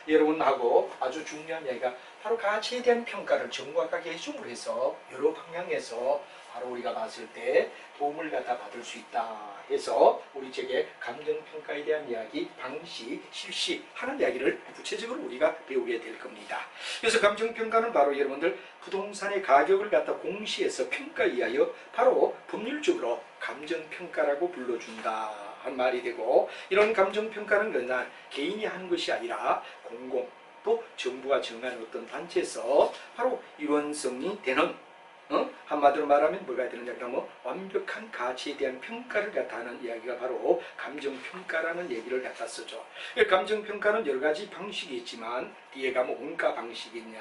여러분하고 아주 중요한 이야기가 바로 가치에 대한 평가를 정확하게 해줌으로 해서 여러 방향에서 바로 우리가 봤을 때 도움을 갖다 받을 수 있다 해서 우리 책의 감정평가에 대한 이야기, 방식, 실시 하는 이야기를 구체적으로 우리가 배우게 될 겁니다. 그래서 감정평가는 바로 여러분들 부동산의 가격을 갖다 공시해서 평가하여 바로 법률적으로 감정평가라고 불러준다 한 말이 되고, 이런 감정평가는 그냥 개인이 하는 것이 아니라 공공 또 정부가 정한 어떤 단체에서 바로 일원성이 되는, 한마디로 말하면 뭐가 되느냐 그러면 완벽한 가치에 대한 평가를 갖다 하는 이야기가 바로 감정평가라는 얘기를 갖다 쓰죠. 감정평가는 여러 가지 방식이 있지만 뒤에 가면 원가 방식이냐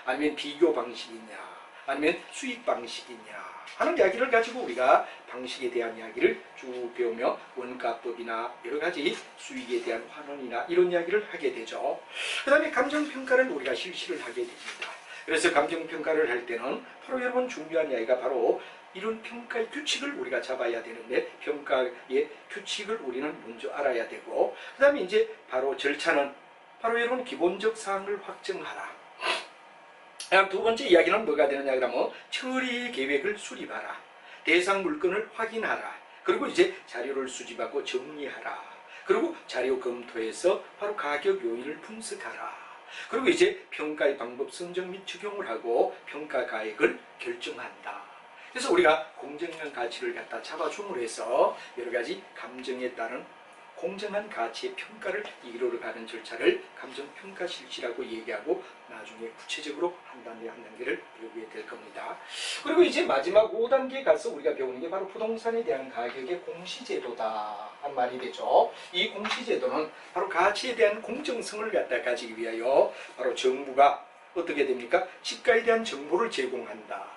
아니면 비교 방식이냐 아니면 수익 방식이냐 하는 이야기를 가지고 우리가 방식에 대한 이야기를 쭉 배우며 원가법이나 여러 가지 수익에 대한 환원이나 이런 이야기를 하게 되죠. 그 다음에 감정평가를 우리가 실시를 하게 됩니다. 그래서 감정평가를 할 때는 바로 여러분 중요한 이야기가 바로 이런 평가의 규칙을 우리가 잡아야 되는데, 평가의 규칙을 우리는 먼저 알아야 되고, 그 다음에 이제 바로 절차는 바로 여러분 기본적 사항을 확정하라. 두 번째 이야기는 뭐가 되느냐 그러면 처리 계획을 수립하라, 대상 물건을 확인하라, 그리고 이제 자료를 수집하고 정리하라, 그리고 자료 검토해서 바로 가격 요인을 분석하라, 그리고 이제 평가의 방법 선정 및 적용을 하고 평가 가액을 결정한다. 그래서 우리가 공정한 가치를 갖다 잡아줌으로 해서 여러 가지 감정에 따른 공정한 가치의 평가를 이루어가는 절차를 감정평가 실시라고 얘기하고 나중에 구체적으로 한 단계 한 단계를 배우게 될 겁니다. 그리고 이제 마지막 5단계에 가서 우리가 배우는 게 바로 부동산에 대한 가격의 공시제도다 한 말이 되죠. 이 공시제도는 바로 가치에 대한 공정성을 갖다 가지기 위하여 바로 정부가 어떻게 됩니까? 시가에 대한 정보를 제공한다.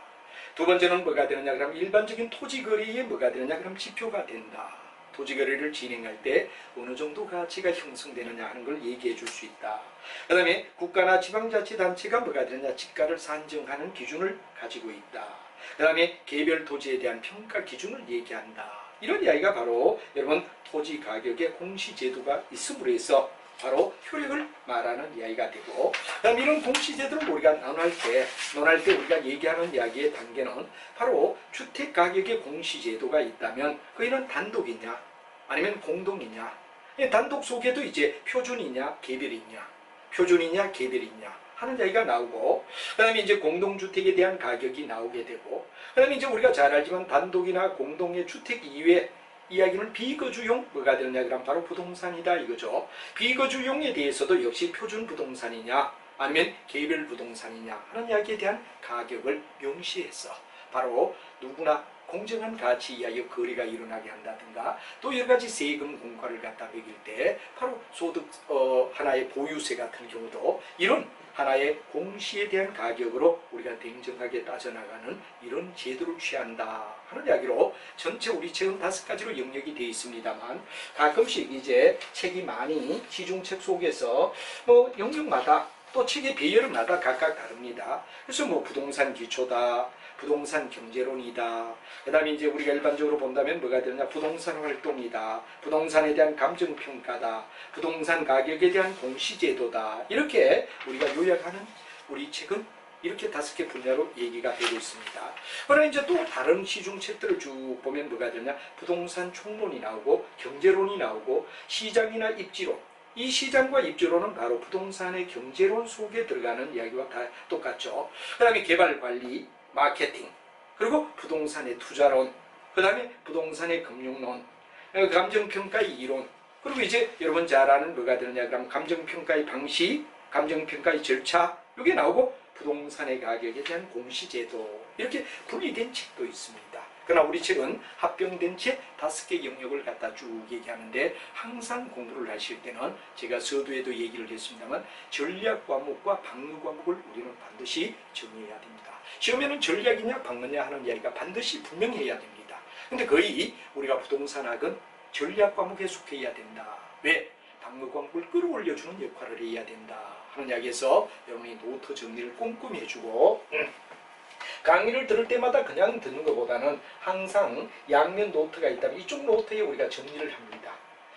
두 번째는 뭐가 되느냐 그러면 일반적인 토지 거래에 뭐가 되느냐 그럼 지표가 된다. 토지 거래를 진행할 때 어느 정도 가치가 형성되느냐 하는 걸 얘기해 줄 수 있다. 그 다음에 국가나 지방자치단체가 뭐가 되느냐 지가를 산정하는 기준을 가지고 있다. 그 다음에 개별 토지에 대한 평가 기준을 얘기한다. 이런 이야기가 바로 여러분 토지 가격의 공시제도가 있음으로 해서 바로 효력을 말하는 이야기가 되고, 그다음 이런 공시제도를 우리가 논할 때 우리가 얘기하는 이야기의 단계는 바로 주택 가격의 공시제도가 있다면 그이는 단독이냐 아니면 공동이냐, 단독 속에도 이제 표준이냐 개별이냐, 표준이냐 개별이냐 하는 이야기가 나오고, 그 다음에 이제 공동주택에 대한 가격이 나오게 되고, 그 다음에 이제 우리가 잘 알지만 단독이나 공동의 주택 이외 이야기는 비거주용 뭐가 되느냐 그러면 바로 부동산이다 이거죠. 비거주용에 대해서도 역시 표준 부동산이냐 아니면 개별 부동산이냐 하는 이야기에 대한 가격을 명시해서 바로 누구나 공정한 가치 이하의 거래가 일어나게 한다든가, 또 여러 가지 세금 공과를 갖다 매길 때 바로 소득 하나의 보유세 같은 경우도 이런 하나의 공시에 대한 가격으로 우리가 냉정하게 따져나가는 이런 제도를 취한다 하는 이야기로 전체 우리 책은 5가지로 영역이 되어 있습니다만, 가끔씩 이제 책이 많이 시중책 속에서 뭐 영역마다 또 책의 배열마다 각각 다릅니다. 그래서 뭐 부동산 기초다, 부동산 경제론이다, 그 다음에 이제 우리가 일반적으로 본다면 뭐가 되느냐, 부동산 활동이다, 부동산에 대한 감정평가다, 부동산 가격에 대한 공시제도다, 이렇게 우리가 요약하는 우리 책은 이렇게 5개 분야로 얘기가 되고 있습니다. 그러나 이제 또 다른 시중책들을 쭉 보면 뭐가 되냐, 부동산 총론이 나오고 경제론이 나오고 시장이나 입지론, 이 시장과 입지론은 바로 부동산의 경제론 속에 들어가는 이야기와 다 똑같죠. 그 다음에 개발관리, 마케팅, 그리고 부동산의 투자론, 그 다음에 부동산의 금융론, 감정평가의 이론, 그리고 이제 여러분 잘 아는 뭐가 되느냐 그러면 감정평가의 방식, 감정평가의 절차, 이게 나오고 부동산의 가격에 대한 공시제도, 이렇게 분리된 책도 있습니다. 그러나 우리 책은 합병된 책 5개 영역을 갖다 쭉 얘기하는데, 항상 공부를 하실 때는 제가 서두에도 얘기를 했습니다만 전략 과목과 박로 과목을 우리는 반드시 정리해야 됩니다. 시험에는 전략이냐 박로냐 하는 이야기가 반드시 분명해야 됩니다. 근데 거의 우리가 부동산학은 전략 과목에 속해야 된다. 왜? 박로 과목을 끌어올려주는 역할을 해야 된다 하는 이야기에서 여러분이 노트 정리를 꼼꼼히 해주고, 강의를 들을 때마다 그냥 듣는 것보다는 항상 양면 노트가 있다면 이쪽 노트에 우리가 정리를 합니다.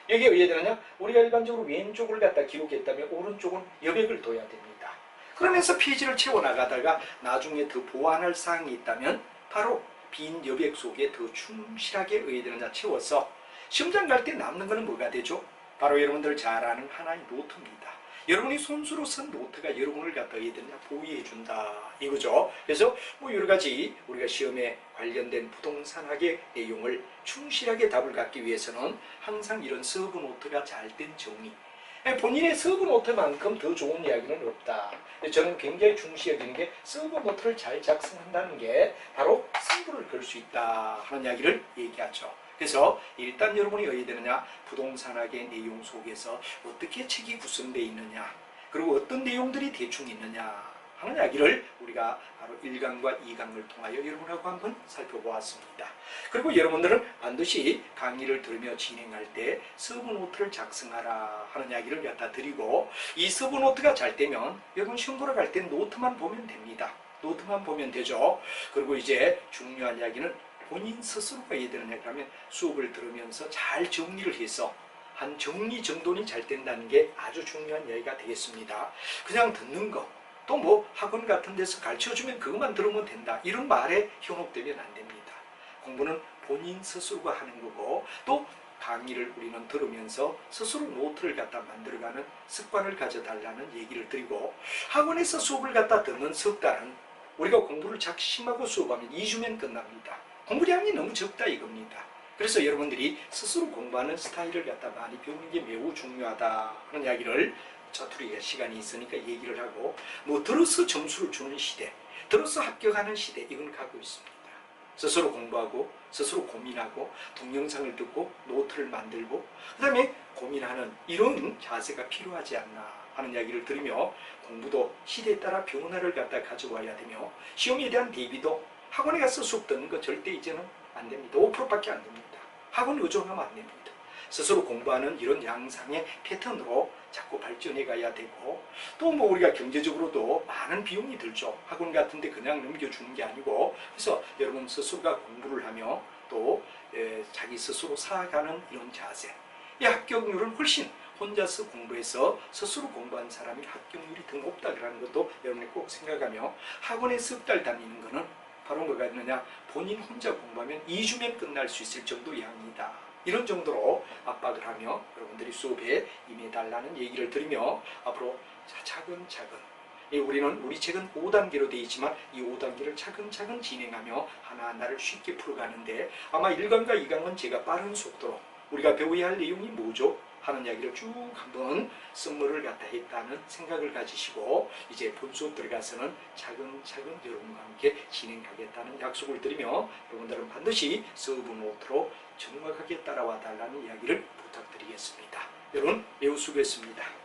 여기에 왜 되느냐? 우리가 일반적으로 왼쪽을 갖다 기록했다면 오른쪽은 여백을 둬야 됩니다. 그러면서 페이지를 채워나가다가 나중에 더 보완할 사항이 있다면 바로 빈 여백 속에 더 충실하게 왜 되느냐 채워서 시험장 갈 때 남는 것은 뭐가 되죠? 바로 여러분들 잘 아는 하나의 노트입니다. 여러분이 손수로 쓴 노트가 여러분을 갖다 어디냐 보위해준다 이거죠. 그래서 뭐 여러 가지 우리가 시험에 관련된 부동산학의 내용을 충실하게 답을 갖기 위해서는 항상 이런 서브 노트가 잘 된 정리, 본인의 서브 노트만큼 더 좋은 이야기는 없다. 저는 굉장히 중시 여기는 게 서브 노트를 잘 작성한다는 게 바로 승부를 걸 수 있다 하는 이야기를 얘기하죠. 그래서 일단 여러분이 어디 되느냐, 부동산학의 내용 속에서 어떻게 책이 구성되어 있느냐, 그리고 어떤 내용들이 대충 있느냐 하는 이야기를 우리가 바로 1강과 2강을 통하여 여러분하고 한번 살펴보았습니다. 그리고 여러분들은 반드시 강의를 들으며 진행할 때 서브노트를 작성하라 하는 이야기를 갖다 드리고, 이 서브노트가 잘 되면 여러분 시험 보러 갈 때 노트만 보면 됩니다. 노트만 보면 되죠. 그리고 이제 중요한 이야기는 본인 스스로가 해야 되느냐 그러면 수업을 들으면서 잘 정리를 해서 한 정리정돈이 잘 된다는 게 아주 중요한 이야기가 되겠습니다. 그냥 듣는 거, 또 뭐 학원 같은 데서 가르쳐주면 그것만 들으면 된다, 이런 말에 현혹되면 안 됩니다. 공부는 본인 스스로가 하는 거고, 또 강의를 우리는 들으면서 스스로 노트를 갖다 만들어가는 습관을 가져달라는 얘기를 드리고, 학원에서 수업을 갖다 듣는 석 달은 우리가 공부를 작심하고 수업하면 2주면 끝납니다. 공부량이 너무 적다 이겁니다. 그래서 여러분들이 스스로 공부하는 스타일을 갖다 많이 배우는 게 매우 중요하다 하는 이야기를 저투리가 시간이 있으니까 얘기를 하고, 뭐 들어서 점수를 주는 시대, 들어서 합격하는 시대, 이건 가고 있습니다. 스스로 공부하고 스스로 고민하고 동영상을 듣고 노트를 만들고 그 다음에 고민하는 이런 자세가 필요하지 않나 하는 이야기를 들으며, 공부도 시대에 따라 변화를 갖다 가져와야 되며, 시험에 대한 대비도 학원에 가서 수업 듣는 거 절대 이제는 안 됩니다. 5%밖에 안 됩니다. 학원 의존하면 안 됩니다. 스스로 공부하는 이런 양상의 패턴으로 자꾸 발전해 가야 되고, 또 뭐 우리가 경제적으로도 많은 비용이 들죠. 학원 같은데 그냥 넘겨주는 게 아니고, 그래서 여러분 스스로가 공부를 하며 또 자기 스스로 살아가는 이런 자세, 이 합격률은 혼자서 공부해서 스스로 공부한 사람이 합격률이 더 높다라는 것도 여러분이 꼭 생각하며, 학원에 석 달 다니는 것은 바로 뭐가 있느냐, 본인 혼자 공부하면 2주면 끝날 수 있을 정도 양이다. 이런 정도로 압박을 하며 여러분들이 수업에 임해달라는 얘기를 드리며, 앞으로 차근차근 우리는 우리 책은 5단계로 되어 있지만 이 5단계를 차근차근 진행하며 하나하나를 쉽게 풀어가는데, 아마 1강과 2강은 제가 빠른 속도로 우리가 배워야 할 내용이 뭐죠? 하는 이야기를 쭉 한번 썸머를 갖다 했다는 생각을 가지시고, 이제 본수업 들어가서는 차근차근 여러분과 함께 진행하겠다는 약속을 드리며, 여러분들은 반드시 서브 노트로 정확하게 따라와 달라는 이야기를 부탁드리겠습니다. 여러분 매우 수고했습니다.